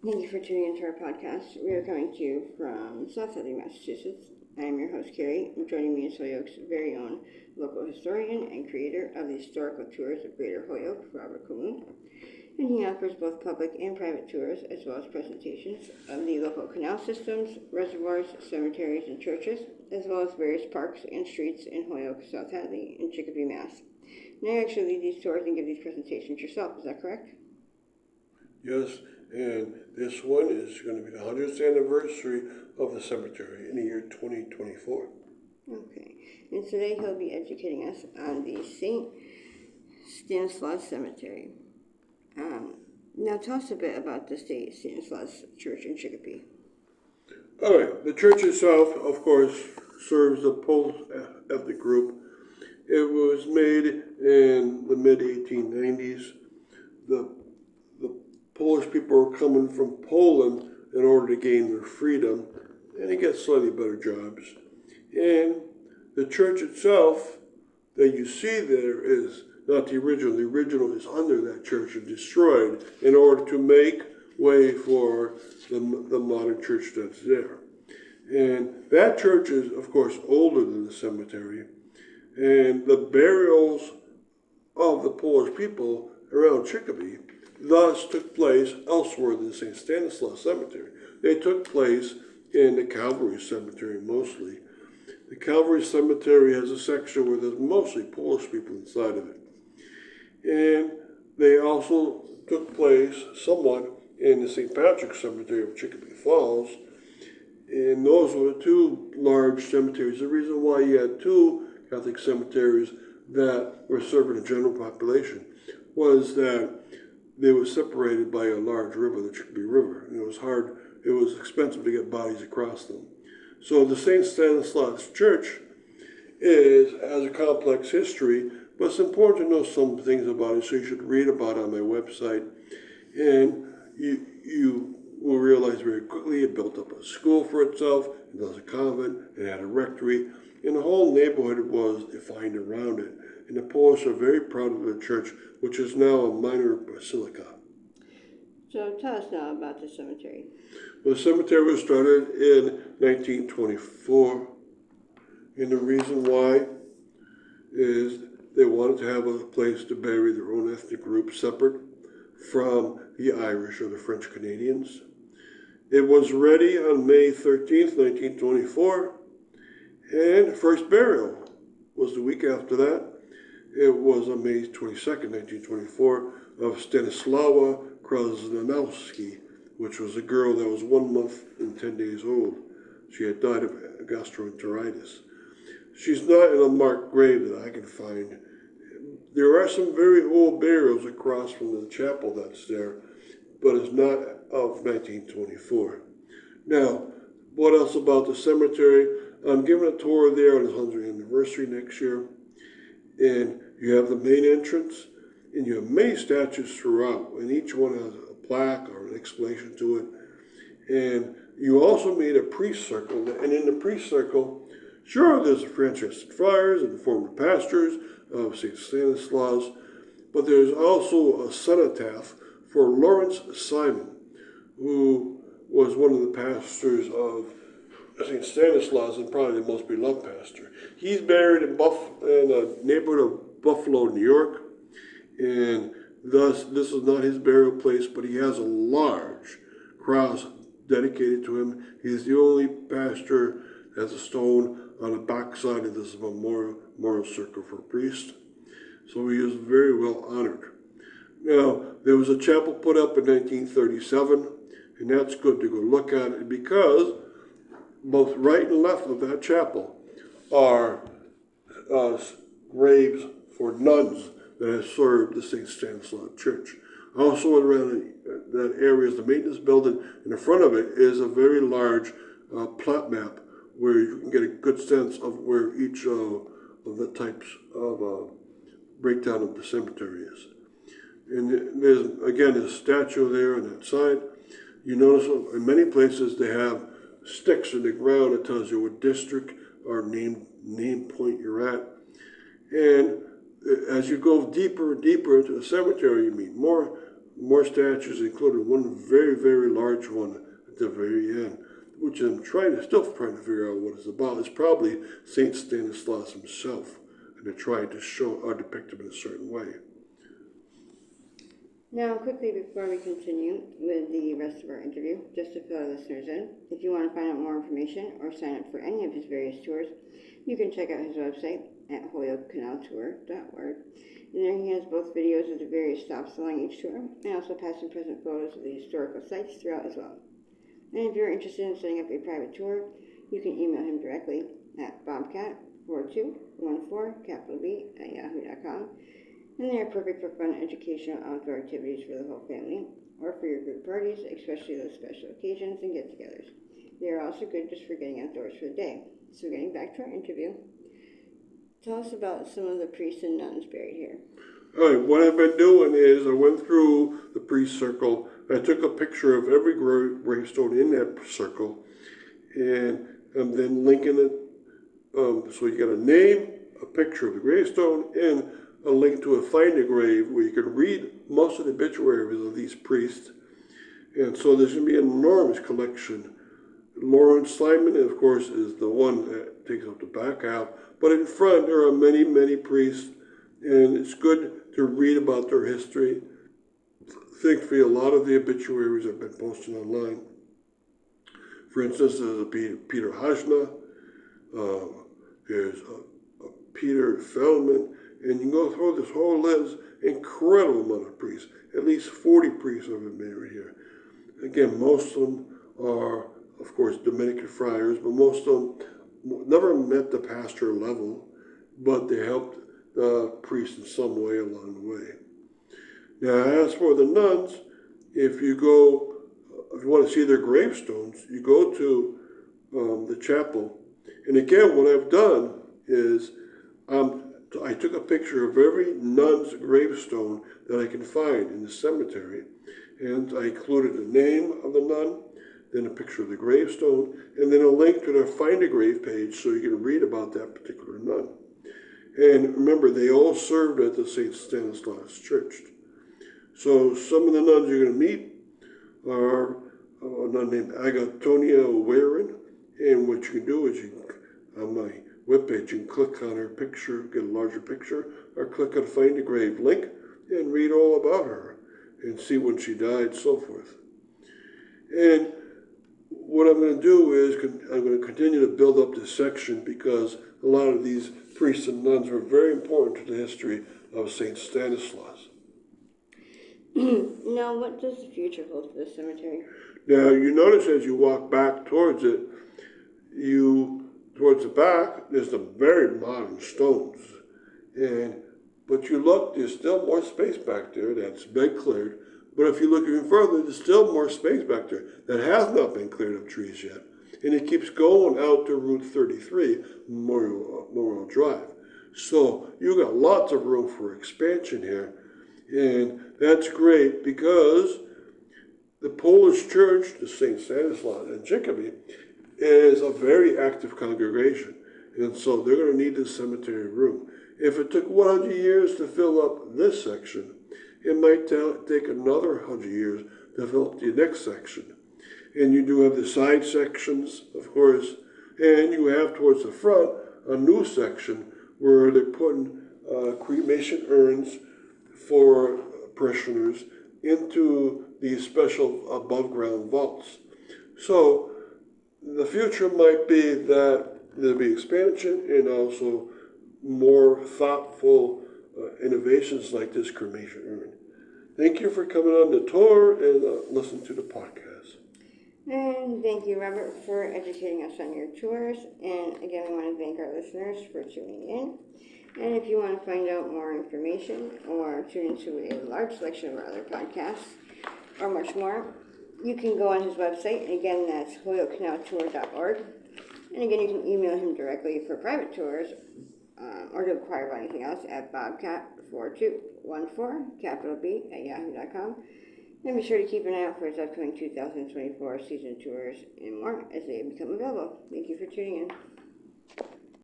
Thank you for tuning into our podcast. We are coming to you from South Hadley, Massachusetts. I am your host, Carrie, and joining me is Holyoke's very own local historian and creator of the historical tours of Greater Holyoke, Robert Cahoon. And he offers both public and private tours, as well as presentations of the local canal systems, reservoirs, cemeteries, and churches, as well as various parks and streets in Holyoke, South Hadley, and Chicopee, Mass. Now you actually lead these tours and give these presentations yourself, is that correct? Yes, and this one is going to be the 100th anniversary of the cemetery in the year 2024. Okay, and today he'll be educating us on the St. Stanislaus Cemetery. Now tell us a bit about the St. Stanislaus Church in Chicopee. All right, the church itself, of course, serves the Polish ethnic group. It was made in the mid-1890s. The Polish people were coming from Poland in order to gain their freedom and to get slightly better jobs. And the church itself that you see there is not the original. The original is under that church and destroyed in order to make way for the modern church that's there. And that church is, of course, older than the cemetery. And the burials of the Polish people around Chicopee thus took place elsewhere than St. Stanislaus Cemetery. They took place in the Calvary Cemetery mostly. The Calvary Cemetery has a section where there's mostly Polish people inside of it. And they also took place somewhat in the St. Patrick's Cemetery of Chicopee Falls. And those were two large cemeteries. The reason why you had two Catholic cemeteries that were serving the general population was that they were separated by a large river, the Chicopee River, and it was expensive to get bodies across them. So the St. Stanislaus Church has a complex history, but it's important to know some things about it, so you should read about it on my website. And you will realize very quickly it built up a school for itself, it was a convent, it had a rectory, and the whole neighborhood was defined around it. And the Polish are very proud of the church, which is now a minor basilica. So tell us now about the cemetery. Well, the cemetery was started in 1924, and the reason why is they wanted to have a place to bury their own ethnic group separate from the Irish or the French Canadians. It was ready on May 13th, 1924, and first burial was the week after that. It was on May 22nd, 1924, of Stanislaus Krasnowski, which was a girl that was 1 month and 10 days old. She had died of gastroenteritis. She's not in a marked grave that I can find. There are some very old burials across from the chapel that's there, but it's not of 1924. Now, what else about the cemetery? I'm giving a tour there on the 100th anniversary next year. And you have the main entrance, and you have many statues throughout, and each one has a plaque or an explanation to it. And you also made a priest circle, and in the priest circle, sure, there's the Franciscan friars and the former pastors of St. Stanislaus, but there's also a cenotaph for Lawrence Simon, who was one of the pastors of St. Stanislaus and probably the most beloved pastor. He's buried in the neighborhood of Buffalo, New York, and thus this is not his burial place, but he has a large cross dedicated to him. He's the only pastor that has a stone on the backside of this memorial circle for a priest. So he is very well honored. Now, there was a chapel put up in 1937, and that's good to go look at it because both right and left of that chapel are graves for nuns that have served the St. Stanislaus Church. Also around that area is the maintenance building. In the front of it is a very large plot map where you can get a good sense of where each of the types of breakdown of the cemetery is. And there's, again, a statue there on that side. You notice in many places they have sticks in the ground that tells you what district or name point you're at. And as you go deeper and deeper into the cemetery, you meet more more statues, including one very, very large one at the very end, which I'm still trying to figure out what it's about. It's probably Saint Stanislaus himself, and they're trying to show or depict him in a certain way. Now, quickly before we continue with the rest of our interview, just to fill our listeners in, if you want to find out more information or sign up for any of his various tours, you can check out his website at holyokecanaltour.org. And there he has both videos of the various stops along each tour, and also past and present photos of the historical sites throughout as well. And if you're interested in setting up a private tour, you can email him directly at bobcat4214, and they are perfect for fun, educational, outdoor activities for the whole family, or for your group parties, especially those special occasions and get-togethers. They are also good just for getting outdoors for the day. So getting back to our interview, tell us about some of the priests and nuns buried here. All right, what I've been doing is I went through the priest circle. I took a picture of every gravestone in that circle, and I'm then linking it. So you got a name, a picture of the gravestone, and a link to a Find a Grave where you can read most of the obituaries of these priests. And so there's going to be an enormous collection. Lawrence Simon, of course, is the one that takes up the back half. But in front, there are many, many priests, and it's good to read about their history. Thankfully, a lot of the obituaries have been posted online. For instance, there's a Peter Hajna, there's a Peter Feldman, and you can go through this whole list, incredible amount of priests. At least 40 priests have been buried here. Again, most of them are, of course, Dominican friars, but most of them never met the pastor level, but they helped the priest in some way along the way. Now, as for the nuns, if you want to see their gravestones, you go to the chapel. And again, what I've done is I took a picture of every nun's gravestone that I can find in the cemetery, and I included the name of the nun, then a picture of the gravestone, and then a link to their Find a Grave page so you can read about that particular nun. And remember, they all served at the St. Stanislaus Church. So some of the nuns you're going to meet are a nun named Agatonia Waring, and what you can do is on my webpage, you can click on her picture, get a larger picture, or click on Find a Grave link and read all about her and see when she died, so forth. And what I'm going to do is I'm going to continue to build up this section because a lot of these priests and nuns were very important to the history of St. Stanislaus. Now, what does the future hold for the cemetery? Now, you notice as you walk back towards it, towards the back, there's the very modern stones. But you look, there's still more space back there that's been cleared. But if you look even further, there's still more space back there that has not been cleared of trees yet. And it keeps going out to Route 33, Memorial Drive. So you got lots of room for expansion here. And that's great because the Polish Church, the St. Stanislaus in Chicopee, is a very active congregation. And so they're going to need this cemetery room. If it took 100 years to fill up this section, it might take another 100 years to fill up the next section. And you do have the side sections, of course, and you have towards the front a new section where they're putting cremation urns for parishioners into these special above-ground vaults. So the future might be that there'll be expansion and also more thoughtful innovations like this cremation urn. Thank you for coming on the tour and listening to the podcast. And thank you, Robert, for educating us on your tours. And again, we want to thank our listeners for tuning in. And if you want to find out more information or tune into a large selection of our other podcasts or much more, you can go on his website. And again, that's holyokecanaltour.org. And again, you can email him directly for private tours or to inquire about anything else at bobcat4214, And be sure to keep an eye out for his upcoming 2024 season tours and more as they become available. Thank you for tuning in.